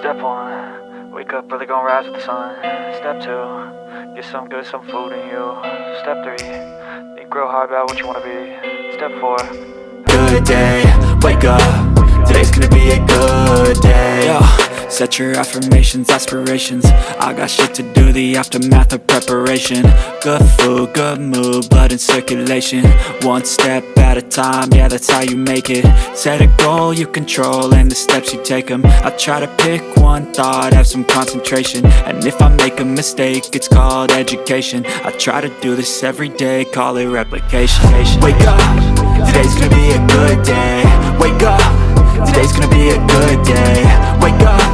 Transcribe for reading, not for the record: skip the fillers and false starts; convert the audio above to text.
Step 1, wake up early, gonna rise with the sun. Step 2, get some good, some food in you. Step 3, think real hard about what you wanna be. Step 4, good day, wake up, today's gonna be a good day. Yo, set your affirmations, aspirations. I got shit to do, the aftermath of preparation. Good food, good mood, blood in circulation. One step at a time, yeah, that's how you make it. Set a goal you control and the steps you take them. I try to pick one thought, have some concentration. And if I make a mistake, it's called education. I try to do this every day, call it replication. Wake up, today's gonna be a good day. Wake up, today's gonna be a good day. Wake up,